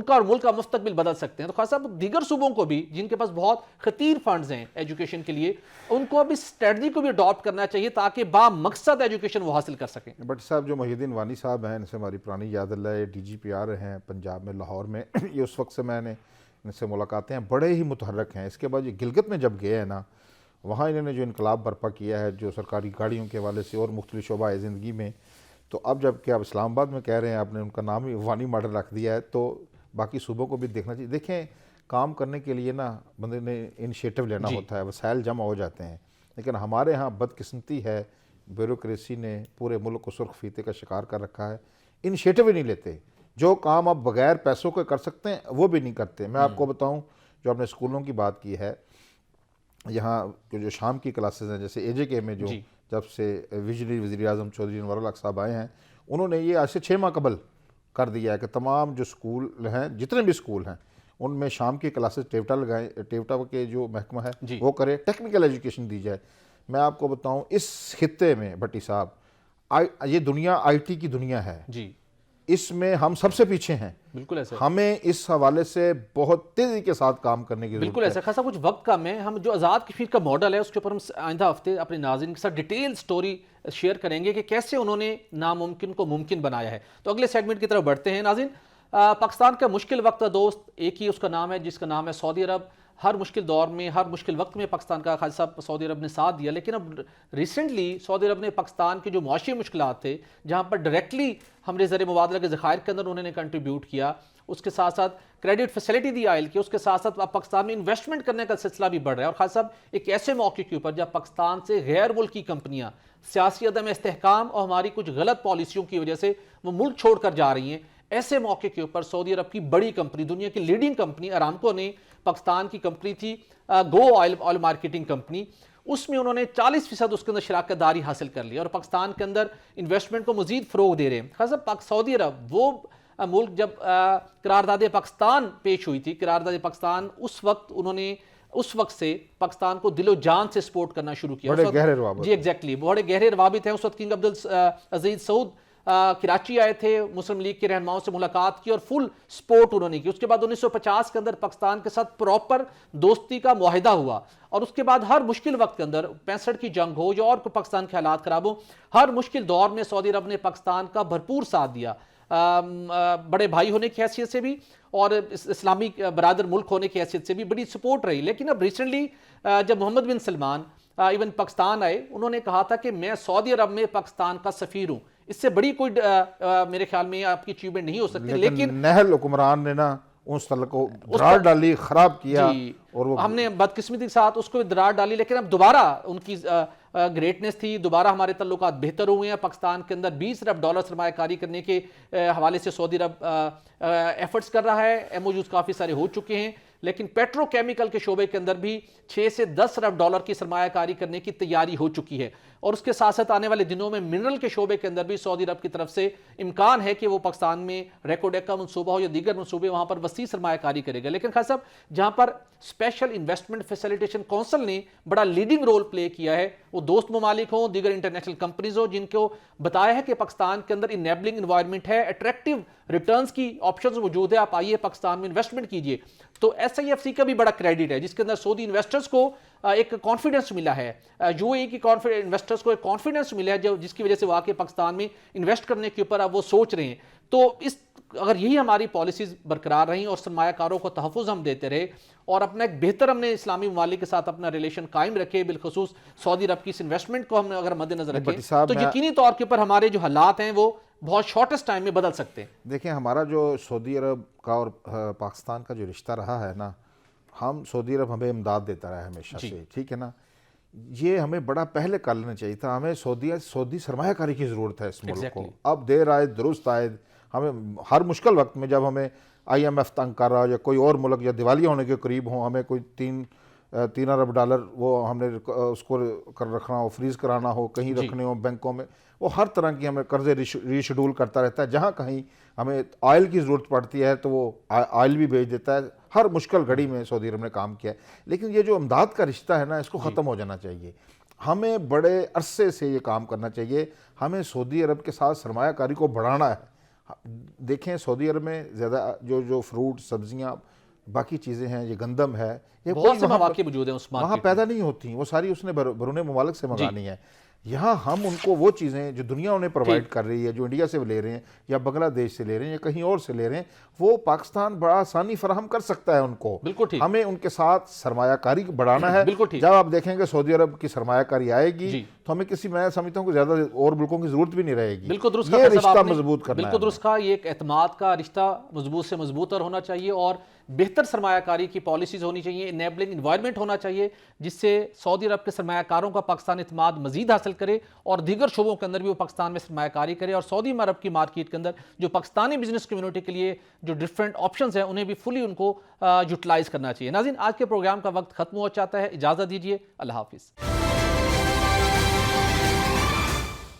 और मुल्क का मुस्तकबिल बदल सकते हैं। तो खास साहब, दीगर सूबों को भी जिनके पास बहुत खतीर फंड्स हैं एजुकेशन के लिए, उनको अब इस स्ट्रेटजी को भी अडॉप्ट करना चाहिए ताकि बामकसद एजुकेशन वो हासिल कर सकें। बट साहब, जो मोहिउद्दीन वानी साहब हैं, इनसे हमारी पुरानी याद है, DGPR हैं पंजाब में, लाहौर में ये उस वक्त से मैंने इनसे मुलाकातें हैं, बड़े ही मुतहर्रक हैं। इसके बाद ये गिलगित में जब गए हैं ना, वहाँ इन्होंने जो इनकलाब बर्पा किया है, जो सरकारी गाड़ियों के हवाले से और मुख्तलिफ शोबा है ज़िंदगी में, तो अब जब कि आप इस्लामाबाद में कह रहे हैं, आपने उनका नाम ही वानी मॉडल रख दिया है, तो बाकी सूबों को भी देखना चाहिए। देखें, काम करने के लिए ना बंदे ने इनिशिएटिव लेना होता है, वसाइल जमा हो जाते हैं, लेकिन हमारे यहाँ बदकिस्मती है, ब्यूरोक्रेसी ने पूरे मुल्क को सुर्ख फीते का शिकार कर रखा है, इनिशिएटिव ही नहीं लेते। जो काम आप बगैर पैसों के कर सकते हैं वो भी नहीं करते। मैं आपको बताऊं, जो आपने स्कूलों की बात की है, यहाँ जो शाम की क्लासेस हैं, जैसे AJK में जो जब से विजनरी वज़ीर-ए-आज़म चौधरी अनवर हक साहब आए हैं, उन्होंने ये आज से 6 माह कबल कर दिया है कि तमाम जो स्कूल हैं, जितने भी स्कूल हैं, उनमें शाम की क्लासेस टेवटा लगाएं, टेवटा के जो महकमा है वो करे, टेक्निकल एजुकेशन दी जाए। मैं आपको बताऊँ, इस खित्ते में भट्टी साहब, ये दुनिया IT की दुनिया है जी, इसमें हम सबसे पीछे हैं। बिल्कुल ऐसा, हमें इस हवाले से बहुत तेजी के साथ काम करने की जरूरत है। बिल्कुल ऐसा। खासा कुछ वक्त कम है। हम जो आज़ाद कश्मीर का मॉडल है उसके ऊपर हम आइंदा हफ्ते अपने नाज़रीन के साथ डिटेल स्टोरी शेयर करेंगे कि कैसे उन्होंने नामुमकिन को मुमकिन बनाया है। तो अगले सेगमेंट की तरफ बढ़ते हैं नाज़रीन। पाकिस्तान का मुश्किल वक्त दोस्त एक ही उसका नाम है, जिसका नाम है सऊदी अरब। हर मुश्किल दौर में, हर मुश्किल वक्त में पाकिस्तान का खालिद साहब सऊदी अरब ने साथ दिया, लेकिन अब रिसेंटली सऊदी अरब ने पाकिस्तान के जो मुआशी मुश्किलात थे, जहाँ पर डायरेक्टली हमने ज़र मुबादला के ज़खायर के अंदर उन्होंने कंट्रीब्यूट किया, उसके साथ साथ क्रेडिट फैसिलिटी दी आयल की, उसके साथ साथ अब पाकिस्तान में इन्वेस्टमेंट करने का सिलसिला भी बढ़ रहा है। और खास साहब एक ऐसे मौके के ऊपर जब पाकिस्तान से गैर मुल्की कंपनियां सियासी अदम इस्तेहकाम और हमारी कुछ गलत पॉलिसियों की वजह से वो मुल्क छोड़कर जा रही हैं, ऐसे मौके के ऊपर सऊदी अरब की बड़ी कंपनी, दुनिया की लीडिंग कंपनी अरामको ने, पाकिस्तान की कंपनी थी गो ऑयल मार्केटिंग कंपनी, उसमें उन्होंने 40% उसके अंदर शराकत दारी हासिल कर ली और पाकिस्तान के अंदर इन्वेस्टमेंट को मजीद फ़रोग दे रहे हैं। खास साहब सऊदी अरब वो मुल्क जब करारदाद पाकिस्तान पेश हुई थी, करारदाद पाकिस्तान उस वक्त उन्होंने उस वक्त से पाकिस्तान को दिलो जान से सपोर्ट करना शुरू किया। बड़े गहरे रवाबित। जी एग्जैक्टली, बड़े गहरे रवाबित हैं। उस वक्त किंग अब्दुल अजीज सऊद कराची आए थे, मुस्लिम लीग के रहनुमाओं से मुलाकात की और फुल सपोर्ट उन्होंने की। उसके बाद 1950 के अंदर पाकिस्तान के साथ प्रॉपर दोस्ती का मुआहिदा हुआ और उसके बाद हर मुश्किल वक्त के अंदर 65 की जंग हो या और पाकिस्तान के हालात खराब हो, हर मुश्किल दौर में सऊदी अरब ने पाकिस्तान का भरपूर साथ दिया, बड़े भाई होने की हैसियत से भी और इस्लामी बरादर मुल्क होने की हैसियत से भी बड़ी सपोर्ट रही। लेकिन अब रिसेंटली जब मोहम्मद बिन सलमान इवन पाकिस्तान आए, उन्होंने कहा था कि मैं सऊदी अरब में पाकिस्तान का सफीर हूं। इससे बड़ी कोई मेरे ख्याल में आपकी अचीवमेंट नहीं हो सकती। लेकिन नहल हुक्मरान ने ना उस तल को दरार डाली, खराब किया और वो हमने बदकिस्मती के साथ उसको दरार डाली, लेकिन अब दोबारा उनकी ग्रेटनेस थी, दोबारा हमारे तल्लुकात बेहतर हुए हैं। पाकिस्तान के अंदर $20 अरब सरमायाकारी करने के हवाले से सऊदी अरब एफर्ट्स कर रहा है। एमओयूज काफ़ी सारे हो चुके हैं, लेकिन पेट्रोकेमिकल के शोबे के अंदर भी 6 से 10 अरब डॉलर की सरमायाकारी करने की तैयारी हो चुकी है। और उसके साथ साथ आने वाले दिनों में मिनरल के शोबे के अंदर भी सऊदी अरब की तरफ से इम्कान है कि वो पाकिस्तान में रेकोडेक का मनसूबा हो या दीगर मनसूबे वहां पर वसी सरमायाकारी करेगा। लेकिन खास साहब जहां पर स्पेशल इन्वेस्टमेंट फैसिलिटेशन काउंसिल ने बड़ा लीडिंग रोल प्ले किया है, वो दोस्त ममालिक हों, दीगर इंटरनेशनल कंपनीज हो, जिनको बताया है कि पाकिस्तान के अंदर इनेबलिंग इन्वायरमेंट है, अट्रैक्टिव रिटर्न्स की ऑप्शंस मौजूद है, आप आइए पाकिस्तान में इन्वेस्टमेंट कीजिए। तो SIFC का भी बड़ा क्रेडिट है, जिसके अंदर सऊदी इन्वेस्टर्स को एक कॉन्फिडेंस मिला है, UAE की इन्वेस्टर्स को एक कॉन्फिडेंस मिला है, जो जिसकी वजह से वो आके पाकिस्तान में इन्वेस्ट करने के ऊपर अब वो सोच रहे हैं। तो इस अगर यही हमारी पॉलिसीज बरकरार रहीं और सरमायाकारों को तहफ़्फ़ुज़ हम देते रहे और अपना एक बेहतर हमने इस्लामी ममालिक के साथ अपना रिलेशन कायम रखे, बिलखसूस सऊदी अरब की इस इन्वेस्टमेंट को हमने अगर मद्देनजर रखें तो यकीनी तौर के ऊपर हमारे जो हालात हैं वो बहुत शॉर्टेस्ट टाइम में बदल सकते हैं। देखें, हमारा जो सऊदी अरब का और पाकिस्तान का जो रिश्ता रहा है ना, हम सऊदी अरब हमें इमदाद देता रहा है हमेशा से, ठीक है ना। ये हमें बड़ा पहले कर लेना चाहिए था। हमें सऊदी सरमायाकारी की ज़रूरत है इस मुल्क को। अब देर आए दुरुस्त आए, हमें हर मुश्किल वक्त में जब हमें IMF तंग कर रहा हो या कोई और मुल्क या दिवालिया होने के करीब हो, हमें कोई 3 अरब डॉलर वो हमने उसको कर रखना हो, फ्रीज़ कराना हो, कहीं रखने हो बैंकों में, वो हर तरह की हमें कर्जे रीशेड्यूल करता रहता है। जहाँ कहीं हमें ऑयल की ज़रूरत पड़ती है तो वो ऑयल भी भेज देता है। हर मुश्किल घड़ी में सऊदी अरब ने काम किया है। लेकिन ये जो अमदाद का रिश्ता है ना, इसको ख़त्म हो जाना चाहिए। हमें बड़े अरसे से ये काम करना चाहिए। हमें सऊदी अरब के साथ सरमायाकारी को बढ़ाना है। देखें, सऊदी अरब में ज़्यादा जो फ्रूट, सब्जियां, बाकी चीज़ें हैं, ये गंदम है, ये बहुत से मौके मौजूद हैं उस वहाँ पैदा नहीं होती, वो सारी उसने बरूने ममालिक से मंगानी है। यहाँ हम उनको वो चीज़ें जो दुनिया उन्हें प्रोवाइड कर रही है, जो इंडिया से ले रहे हैं या बांग्लादेश से ले रहे हैं या कहीं और से ले रहे हैं, वो पाकिस्तान बड़ा आसानी फराहम कर सकता है उनको। बिल्कुल ठीक। हमें उनके साथ सरमायाकारी बढ़ाना है। बिल्कुल ठीक। जब आप देखेंगे सऊदी अरब की सरमायाकारी आएगी तो हमें मैं समझता हूँ कि ज़्यादा और मुल्कों की ज़रूरत भी नहीं रहेगी। बिल्कुल दुरुस्त, ये रिश्ता मजबूत करना है। बिल्कुल दुरुस्त कहा, ये एक एतमाद का रिश्ता मजबूत से मजबूत और होना चाहिए और बेहतर सरमायाकारी की पॉलिसीज होनी चाहिए, इनेबलिंग इन्वायरमेंट होना चाहिए, जिससे सऊदी अरब के सरमायाकारों का पाकिस्तान इत्मीनान मजीद हासिल करे और दीगर शोबों के अंदर भी वो पाकिस्तान में सरमायाकारी करे और सऊदी अरब की मार्केट के अंदर जो पाकिस्तानी बिजनेस कम्युनिटी के लिए जो डिफरेंट ऑप्शंस हैं उन्हें भी फुली उनको यूटिलाइज करना चाहिए। नाज़रीन, आज के प्रोग्राम का वक्त खत्म हो जाता है, इजाज़त दीजिए, अल्लाह हाफिज़।